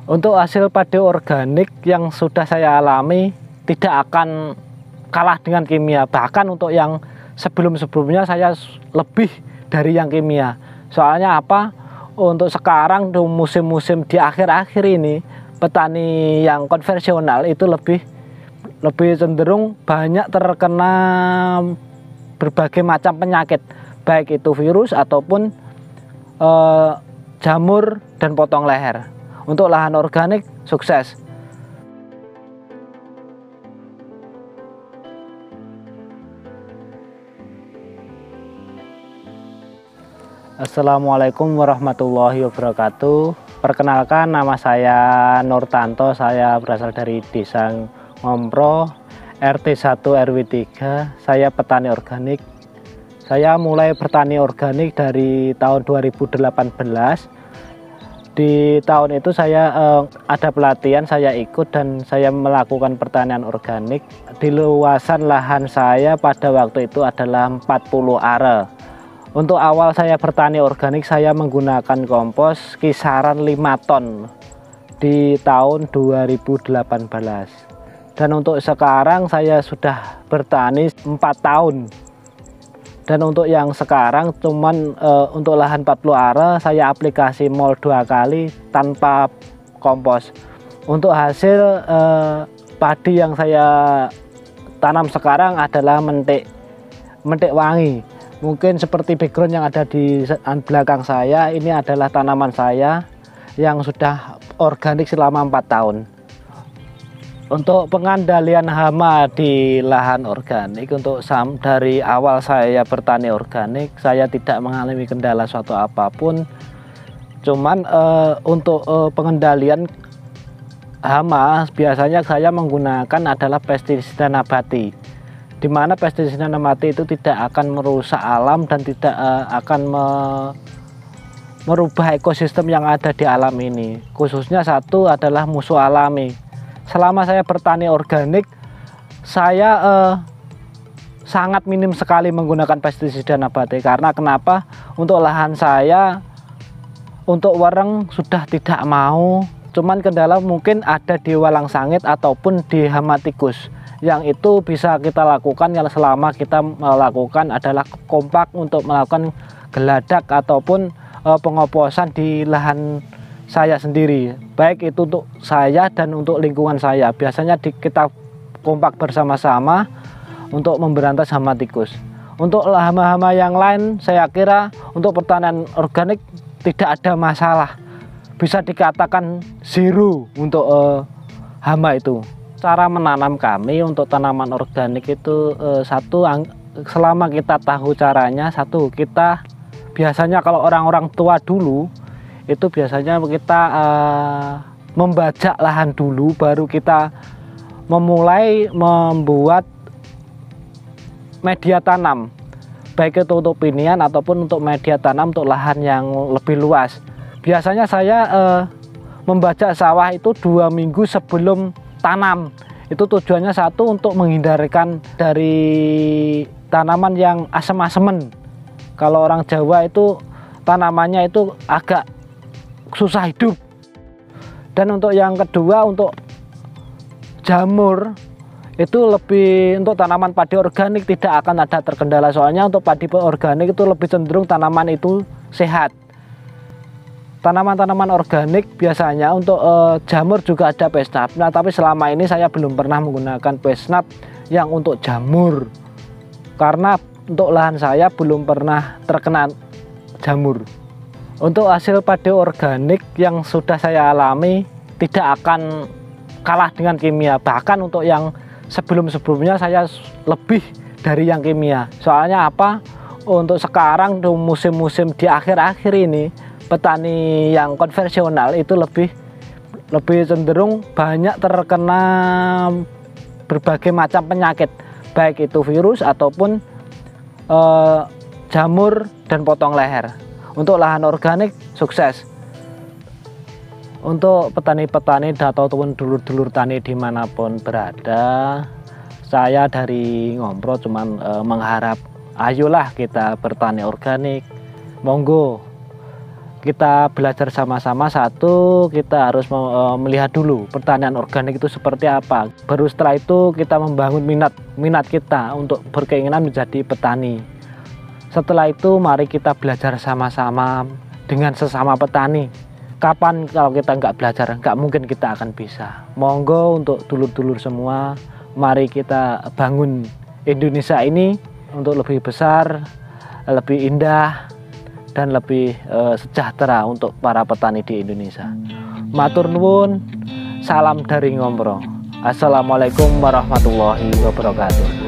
Untuk hasil padi organik yang sudah saya alami tidak akan kalah dengan kimia. Bahkan untuk yang sebelum-sebelumnya saya lebih dari yang kimia. Soalnya apa? Untuk sekarang di musim-musim di akhir-akhir ini, petani yang konvensional itu lebih cenderung banyak terkena berbagai macam penyakit, baik itu virus ataupun jamur dan potong leher. Untuk lahan organik sukses. Assalamualaikum warahmatullahi wabarakatuh. Perkenalkan, nama saya Nurtanto. Saya berasal dari Desa Ngompro, RT 1 RW 3. Saya petani organik. Saya mulai bertani organik dari tahun 2018. Di tahun itu saya ada pelatihan, saya ikut dan saya melakukan pertanian organik. Di luasan lahan saya pada waktu itu adalah 40 are. Untuk awal saya bertani organik, saya menggunakan kompos kisaran 5 ton di tahun 2018. Dan untuk sekarang saya sudah bertani 4 tahun. Dan untuk yang sekarang cuman untuk lahan 40 are saya aplikasi MOL 2 kali tanpa kompos. Untuk hasil padi yang saya tanam sekarang adalah mentik wangi. Mungkin seperti background yang ada di belakang saya, ini adalah tanaman saya yang sudah organik selama 4 tahun. Untuk pengendalian hama di lahan organik, untuk dari awal saya bertani organik, saya tidak mengalami kendala suatu apapun. Cuman untuk pengendalian hama, biasanya saya menggunakan adalah pestisida nabati, di mana pestisida nabati itu tidak akan merusak alam dan tidak akan merubah ekosistem yang ada di alam ini. Khususnya satu adalah musuh alami. Selama saya bertani organik, saya sangat minim sekali menggunakan pestisida nabati. Karena kenapa? Untuk lahan saya, untuk wereng sudah tidak mau. Cuman kendala mungkin ada di walang sangit ataupun di hama tikus. Yang itu bisa kita lakukan yang selama kita melakukan adalah kompak untuk melakukan geladak ataupun pengoposan di lahan saya sendiri, baik itu untuk saya dan untuk lingkungan saya. Biasanya kita kompak bersama-sama untuk memberantas hama tikus. Untuk hama-hama yang lain, saya kira untuk pertanian organik tidak ada masalah, bisa dikatakan zero untuk hama itu. Cara menanam kami untuk tanaman organik itu selama kita tahu caranya, kita biasanya kalau orang-orang tua dulu itu biasanya kita membajak lahan dulu, baru kita memulai membuat media tanam, baik itu untuk pinian ataupun untuk media tanam untuk lahan yang lebih luas. Biasanya saya membajak sawah itu 2 minggu sebelum tanam. Itu tujuannya satu, untuk menghindarkan dari tanaman yang asem-asemen. Kalau orang Jawa itu tanamannya itu agak susah hidup. Dan untuk yang kedua, untuk jamur itu lebih, untuk tanaman padi organik tidak akan ada terkendala. Soalnya untuk padi organik itu lebih cenderung tanaman itu sehat. Tanaman-tanaman organik biasanya untuk jamur juga ada pesnap. Nah, tapi selama ini saya belum pernah menggunakan pesnap yang untuk jamur, karena untuk lahan saya belum pernah terkena jamur. Untuk hasil padi organik yang sudah saya alami tidak akan kalah dengan kimia. Bahkan untuk yang sebelum-sebelumnya saya lebih dari yang kimia. Soalnya apa? Untuk sekarang di musim-musim di akhir-akhir ini, petani yang konvensional itu lebih cenderung banyak terkena berbagai macam penyakit, baik itu virus ataupun jamur dan potong leher. Untuk lahan organik sukses. Untuk petani-petani ataupun dulur-dulur tani dimanapun berada, saya dari Ngompro cuman mengharap, ayolah kita bertani organik, monggo. kita belajar sama-sama. Satu, kita harus melihat dulu pertanian organik itu seperti apa. Baru setelah itu kita membangun minat kita untuk berkeinginan menjadi petani. Setelah itu mari kita belajar sama-sama dengan sesama petani. Kapan kalau kita nggak belajar, nggak mungkin kita akan bisa. Monggo untuk dulur-dulur semua, mari kita bangun Indonesia ini untuk lebih besar, lebih indah, dan lebih sejahtera untuk para petani di Indonesia. Matur nuwun, salam dari Ngombro. Assalamualaikum warahmatullahi wabarakatuh.